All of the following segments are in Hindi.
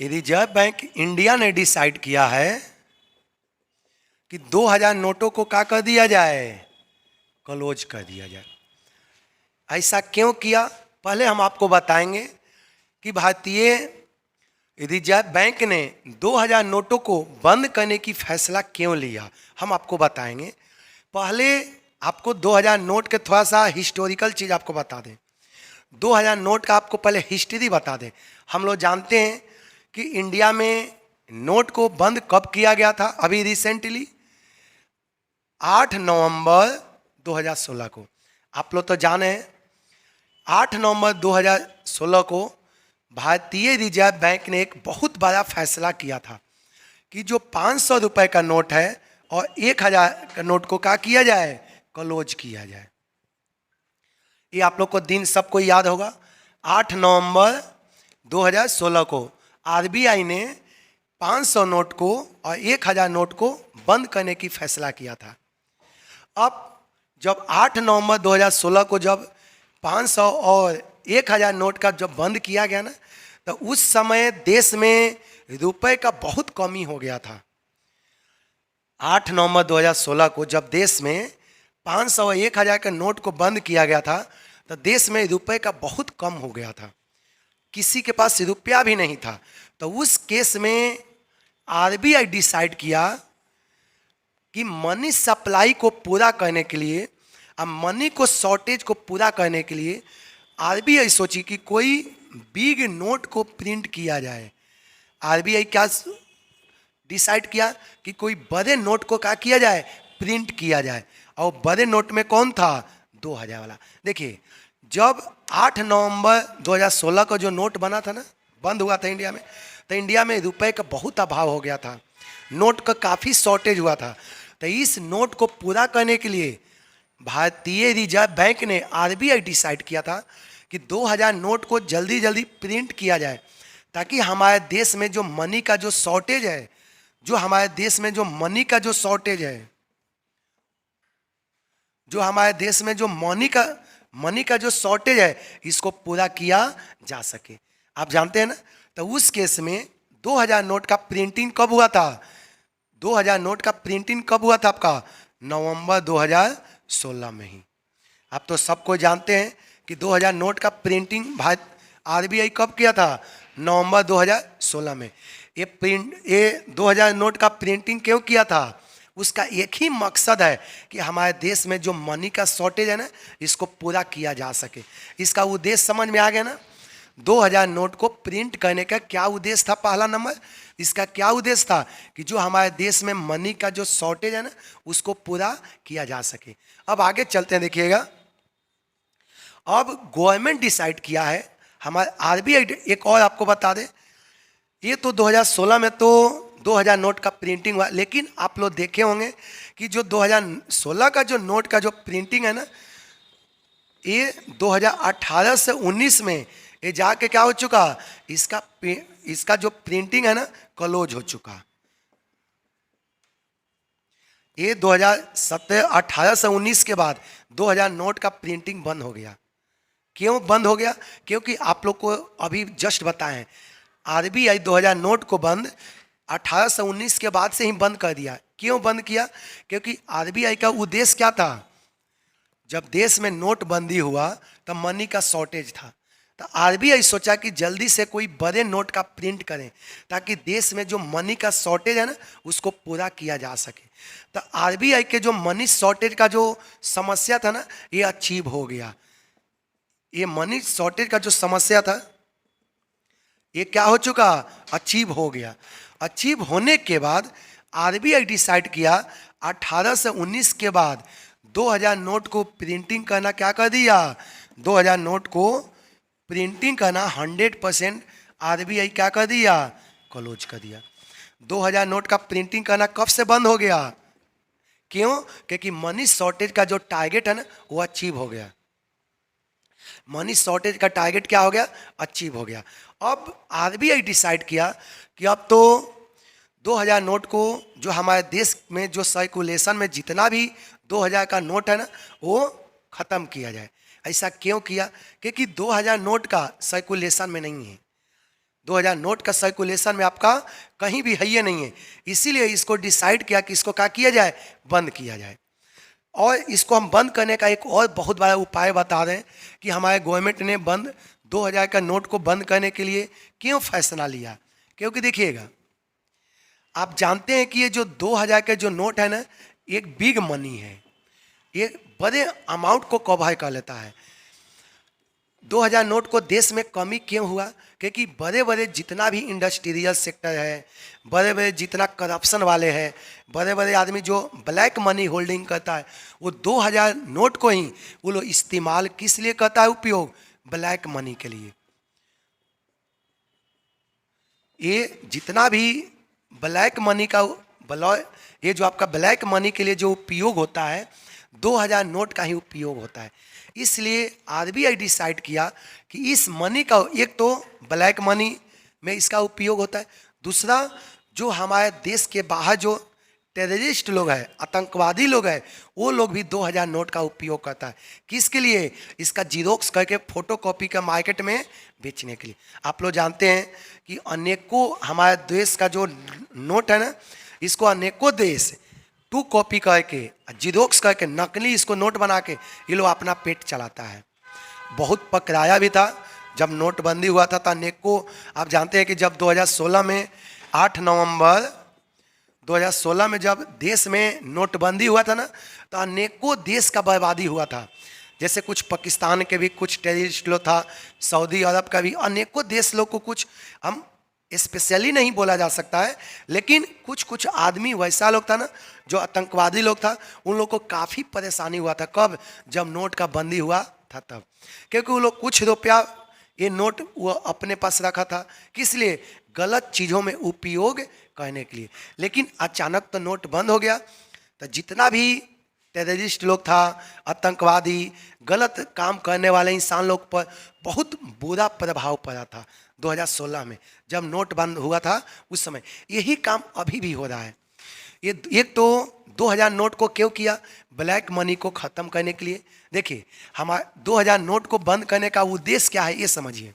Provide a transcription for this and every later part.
रिजर्व बैंक इंडिया ने डिसाइड किया है कि 2000 नोटों को क्या कर दिया जाए, क्लोज कर दिया जाए। ऐसा क्यों किया, पहले हम आपको बताएंगे कि भारतीय रिजर्व बैंक ने 2000 नोटों को बंद करने की फैसला क्यों लिया, हम आपको बताएंगे। पहले आपको 2000 नोट के थोड़ा सा हिस्टोरिकल चीज़ आपको बता दें। 2000 नोट का आपको पहले हिस्ट्री बता दें। हम लोग जानते हैं कि इंडिया में नोट को बंद कब किया गया था, अभी रिसेंटली 8 नवंबर 2016 को। आप लोग तो जाने हैं 8 नवंबर 2016 को भारतीय रिजर्व बैंक ने एक बहुत बड़ा फैसला किया था कि जो 500 रुपये का नोट है और 1000 का नोट को क्या किया जाए, क्लोज किया जाए। ये आप लोग को दिन सबको याद होगा। 8 नवंबर 2016 को आरबीआई ने 500 नोट को और 1000 नोट को बंद करने की फैसला किया था। अब जब 8 नवंबर 2016 को जब 500 और 1000 नोट का जब बंद किया गया ना, तो उस समय देश में रुपए का बहुत कमी हो गया था। 8 नवंबर 2016 को जब देश में 500 और 1000 के नोट को बंद किया गया था, तो देश में रुपए का बहुत कम हो गया था, किसी के पास रुपया भी नहीं था। तो उस केस में आरबीआई डिसाइड किया कि मनी सप्लाई को पूरा करने के लिए, अब मनी को शॉर्टेज को पूरा करने के लिए आरबीआई सोची कि कोई बिग नोट को प्रिंट किया जाए। आरबीआई क्या डिसाइड किया कि कोई बड़े नोट को क्या किया जाए, प्रिंट किया जाए। और बड़े नोट में कौन था, 2000 वाला। देखिए जब 8 नवंबर 2016 का जो नोट बना था ना, बंद हुआ था इंडिया में, तो इंडिया में रुपए का बहुत अभाव हो गया था, नोट का काफ़ी शॉर्टेज हुआ था। तो इस नोट को पूरा करने के लिए भारतीय रिजर्व बैंक ने, आरबीआई डिसाइड किया था कि 2000 नोट को जल्दी जल्दी प्रिंट किया जाए, ताकि हमारे देश में जो मनी का जो शॉर्टेज है, जो हमारे देश में जो मनी का जो शॉर्टेज है, जो हमारे देश में जो मनी का जो शॉर्टेज है, इसको पूरा किया जा सके। आप जानते हैं ना, तो उस केस में 2000 नोट का प्रिंटिंग कब हुआ था, 2000 नोट का प्रिंटिंग कब हुआ था आपका, नवंबर 2016 में ही। आप तो सबको जानते हैं कि 2000 नोट का प्रिंटिंग भारत आरबीआई कब किया था, नवंबर 2016 में। ये 2000 नोट का प्रिंटिंग क्यों किया था, उसका एक ही मकसद है कि हमारे देश में जो मनी का शॉर्टेज है ना, इसको पूरा किया जा सके। इसका उद्देश्य समझ में आ गया ना। 2000 नोट को प्रिंट करने का क्या उद्देश्य था, पहला नंबर इसका क्या उद्देश्य था कि जो हमारे देश में मनी का जो शॉर्टेज है ना, उसको पूरा किया जा सके। अब आगे चलते हैं, देखिएगा। अब गवर्नमेंट डिसाइड किया है, हमारे आरबीआई एक और आपको बता दें, ये तो 2016 में तो 2000 नोट का प्रिंटिंग हुआ, लेकिन आप लोग देखे होंगे कि जो 2016 का जो नोट का जो प्रिंटिंग है ना, ये 2018 से 19 में ये जाके क्या हो चुका, इसका जो प्रिंटिंग है ना, क्लोज हो चुका। ये 2017-18 से 19 के बाद 2000 नोट का प्रिंटिंग बंद हो गया। क्यों बंद हो गया, क्योंकि आप लोग को अभी जस्ट बताएं, आरबीआई 2000 नोट को बंद 18 से 19 के बाद से ही बंद कर दिया। क्यों बंद किया, क्योंकि आरबीआई का उद्देश्य क्या था, जब देश में नोटबंदी हुआ तब मनी का शॉर्टेज था, तो आरबीआई सोचा कि जल्दी से कोई बड़े नोट का प्रिंट करें, ताकि देश में जो मनी का शॉर्टेज है ना, उसको पूरा किया जा सके। तो आरबीआई के जो मनी शॉर्टेज का जो समस्या था ना, ये अचीव हो गया। ये मनी शॉर्टेज का जो समस्या था, ये क्या हो चुका, अचीव हो गया। अचीव होने के बाद आरबीआई डिसाइड किया 18 से 19 के बाद 2000 नोट को प्रिंटिंग करना क्या कर दिया, 2000 नोट को प्रिंटिंग करना 100% आरबीआई क्या कर दिया, क्लोज कर दिया। 2000 नोट का प्रिंटिंग करना कब से बंद हो गया, क्यों, क्योंकि मनी शॉर्टेज का जो टारगेट है ना, वो अचीव हो गया। मनी शॉर्टेज का टारगेट क्या हो गया, अचीव हो गया। अब आरबीआई डिसाइड किया कि अब तो 2000 नोट को, जो हमारे देश में जो सर्कुलेशन में जितना भी 2000 का नोट है ना, वो ख़त्म किया जाए। ऐसा क्यों किया, क्योंकि 2000 नोट का सर्कुलेशन में नहीं है। 2000 नोट का सर्कुलेशन में आपका कहीं भी है ये नहीं है, इसीलिए इसको डिसाइड किया कि इसको क्या किया जाए, बंद किया जाए। और इसको हम बंद करने का एक और बहुत बड़ा उपाय बता रहे हैं कि हमारे गवर्नमेंट ने 2000 का नोट को बंद करने के लिए क्यों फैसला लिया। क्योंकि देखिएगा, आप जानते हैं कि ये जो 2000 के जो नोट है ना, एक बिग मनी है, ये बड़े अमाउंट को कवर कर लेता है। 2000 नोट को देश में कमी क्यों हुआ, क्योंकि बड़े बड़े जितना भी इंडस्ट्रियल सेक्टर है, बड़े बड़े जितना करप्शन वाले हैं, बड़े बड़े आदमी जो ब्लैक मनी होल्डिंग करता है, वो 2000 नोट को ही वो लोग इस्तेमाल किस लिए करता है, उपयोग ब्लैक मनी के लिए। ये जितना भी ब्लैक मनी का ये जो आपका ब्लैक मनी के लिए जो उपयोग होता है, 2000 नोट का ही उपयोग होता है। इसलिए आरबीआई डिसाइड किया कि इस मनी का, एक तो ब्लैक मनी में इसका उपयोग होता है, दूसरा जो हमारे देश के बाहर जो टेररिस्ट लोग हैं, आतंकवादी लोग हैं, वो लोग भी 2000 नोट का उपयोग करता है। किसके लिए, इसका जीरोक्स करके फोटोकॉपी का मार्केट में बेचने के लिए। आप लोग जानते हैं कि अनेकों हमारे देश का जो नोट है ना, इसको अनेकों देश टू कॉपी करके, जीरोक्स करके, नकली इसको नोट बना के ये लोग अपना पेट चलाता है। बहुत पकड़ाया भी था जब नोटबंदी हुआ था, तो अनेकों, आप जानते हैं कि जब 2016 में 8 नवंबर 2016 में जब देश में नोटबंदी हुआ था ना, तो अनेकों देश का बर्बादी हुआ था। जैसे कुछ पाकिस्तान के भी कुछ टेररिस्ट लोग था, सऊदी अरब का भी, अनेकों देश लोग को, कुछ हम स्पेशली नहीं बोला जा सकता है, लेकिन कुछ कुछ आदमी वैसा लोग था ना जो आतंकवादी लोग था, उन लोग को काफ़ी परेशानी हुआ था। कब, जब नोट का बंदी हुआ था तब, क्योंकि वो लोग कुछ रुपया ये नोट वो अपने पास रखा था, किस लिए, गलत चीज़ों में उपयोग करने के लिए। लेकिन अचानक तो नोट बंद हो गया, तो जितना भी टेररिस्ट लोग था, आतंकवादी, गलत काम करने वाले इंसान लोग पर बहुत बुरा प्रभाव पड़ा था 2016 में जब नोट बंद हुआ था। उस समय यही काम अभी भी हो रहा है। ये एक तो 2000 नोट को क्यों किया, ब्लैक मनी को ख़त्म करने के लिए। देखिए, हमारे 2000 नोट को बंद करने का उद्देश्य क्या है, ये समझिए।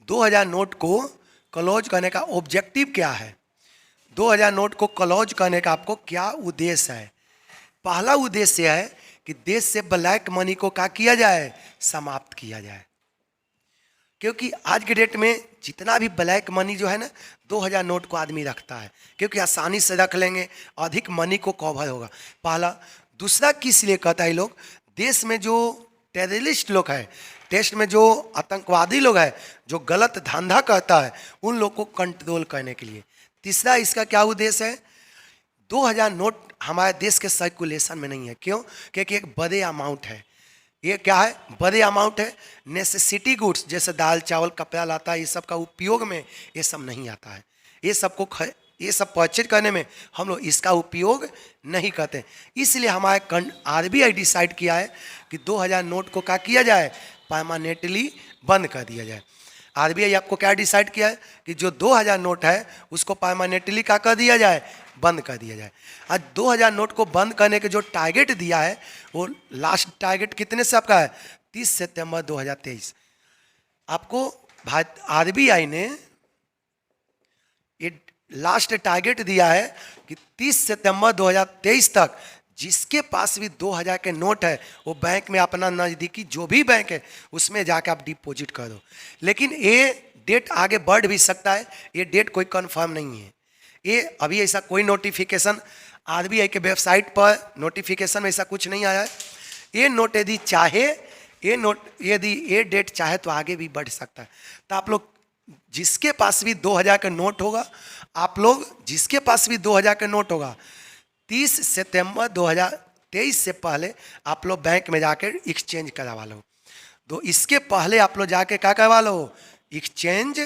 2000 नोट को क्लोज करने का ऑब्जेक्टिव क्या है, 2000 नोट को क्लोज करने का आपको क्या उद्देश्य है। पहला उद्देश्य है कि देश से ब्लैक मनी को क्या किया जाए, समाप्त किया जाए। क्योंकि आज के डेट में जितना भी ब्लैक मनी जो है ना, 2000 नोट को आदमी रखता है, क्योंकि आसानी से रख लेंगे, अधिक मनी को कवर होगा, पहला। दूसरा किस लिए कहता है, लोग देश में जो टेररिस्ट लोग हैं, देश में जो आतंकवादी लोग हैं, जो गलत धंधा करता है, उन लोग को कंट्रोल करने के लिए। तीसरा इसका क्या उद्देश्य है, 2000 नोट हमारे देश के सर्कुलेशन में नहीं है। क्यों, क्योंकि एक बड़े अमाउंट है। ये क्या है, बड़े अमाउंट है। नेसेसिटी गुड्स जैसे दाल चावल कपड़ा लाता है, ये सब का उपयोग में ये सब नहीं आता है। ये सब परचेज करने में हम लोग इसका उपयोग नहीं करते। इसलिए हमारे आरबीआई डिसाइड किया है कि 2000 नोट को क्या किया जाए, परमानेंटली बंद कर दिया जाए। आरबीआई आपको क्या डिसाइड किया है कि जो 2000 नोट है उसको परमानेंटली क्या कर दिया जाए, बंद कर दिया जाए। आज 2000 नोट को बंद करने के जो टारगेट दिया है, वो लास्ट टारगेट कितने से आपका है, 30 सितंबर 2023। आपको आरबीआई ने ये लास्ट टारगेट दिया है कि 30 सितंबर 2023 तक जिसके पास भी 2000 के नोट है, वो बैंक में अपना नज़दीकी जो भी बैंक है उसमें जाकर आप डिपॉजिट कर दो। लेकिन ये डेट आगे बढ़ भी सकता है, ये डेट कोई कंफर्म नहीं है। ये अभी ऐसा कोई नोटिफिकेशन आरबीआई के वेबसाइट पर नोटिफिकेशन में ऐसा कुछ नहीं आया है। ये नोट यदि चाहे, यदि ये डेट चाहे तो आगे भी बढ़ सकता है। तो आप लोग जिसके पास भी 2000 का नोट होगा, आप लोग जिसके पास भी 2000 का नोट होगा, 30 सितंबर 2023 से पहले आप लोग बैंक में जाकर एक्सचेंज करवा लो। तो इसके पहले आप लोग जाके क्या करवा लो, एक्सचेंज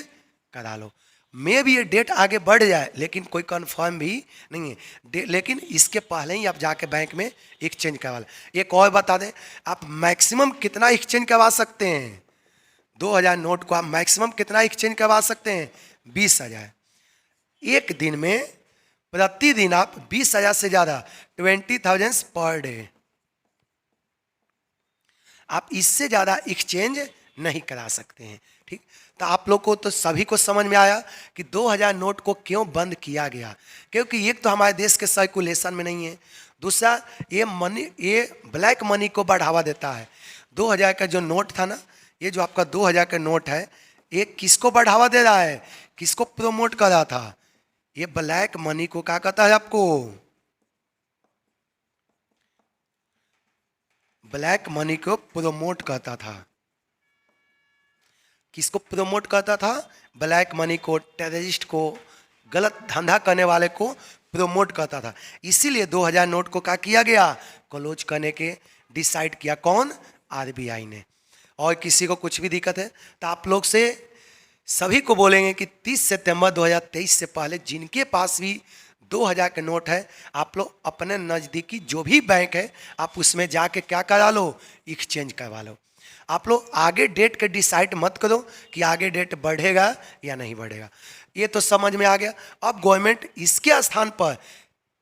करा लो। मे भी ये डेट आगे बढ़ जाए, लेकिन कोई कंफर्म भी नहीं है। लेकिन इसके पहले ही आप जाके बैंक में एक्सचेंज करवा लो। एक और बता दें, आप मैक्सिमम कितना एक्सचेंज करवा सकते हैं, 2000 नोट को आप मैक्सिमम कितना एक्सचेंज करवा सकते हैं, 20,000। एक दिन में प्रतिदिन आप 20,000 से ज़्यादा, 20,000 पर डे, आप इससे ज़्यादा एक्सचेंज नहीं करा सकते हैं। ठीक, तो आप लोग को तो सभी को समझ में आया कि 2000 नोट को क्यों बंद किया गया। क्योंकि एक तो हमारे देश के सर्कुलेशन में नहीं है, दूसरा ये ब्लैक मनी को बढ़ावा देता है। 2000 का जो नोट था ना, ये जो आपका 2000 का नोट है, ये किसको बढ़ावा दे रहा है, किसको प्रोमोट कर रहा था, ये ब्लैक मनी को। क्या कहता है आपको, ब्लैक मनी को प्रोमोट करता था। किसको प्रोमोट करता था, ब्लैक मनी को, टेररिस्ट को, गलत धंधा करने वाले को प्रोमोट करता था। इसीलिए 2000 नोट को क्या किया गया, क्लोज करने के डिसाइड किया। कौन, आरबीआई ने। और किसी को कुछ भी दिक्कत है तो आप लोग से सभी को बोलेंगे कि 30 सितंबर 2023 से पहले जिनके पास भी 2000 के नोट है, आप लोग अपने नज़दीकी जो भी बैंक है आप उसमें जाके क्या करा लो, एक्सचेंज करवा लो। आप लोग आगे डेट के डिसाइड मत करो कि आगे डेट बढ़ेगा या नहीं बढ़ेगा। ये तो समझ में आ गया। अब गवर्नमेंट इसके स्थान पर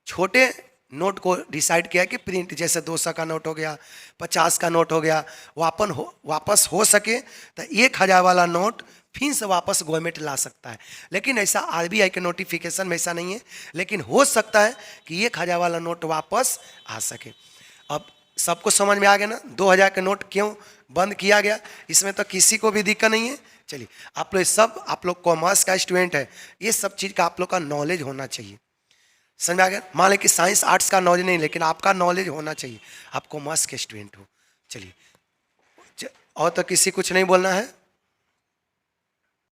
छोटे नोट को डिसाइड किया कि प्रिंट, जैसे 200 का नोट हो गया, 50 का नोट हो गया, वापस हो सके तो 1000 वाला नोट फिर से वापस गवर्नमेंट ला सकता है। लेकिन ऐसा आरबीआई के नोटिफिकेशन में ऐसा नहीं है, लेकिन हो सकता है कि 1000 वाला नोट वापस आ सके। अब सबको समझ में आ गया ना 2000 के नोट क्यों बंद किया गया, इसमें तो किसी को भी दिक्कत नहीं है। चलिए, आप लोग कॉमर्स का स्टूडेंट है, ये सब चीज़ का आप लोग का नॉलेज होना चाहिए। समझ में आ गया। मान लें कि साइंस आर्ट्स का नॉलेज नहीं, लेकिन आपका नॉलेज होना चाहिए, आप कॉमर्स के स्टूडेंट हो। चलिए, और तो किसी कुछ नहीं बोलना है।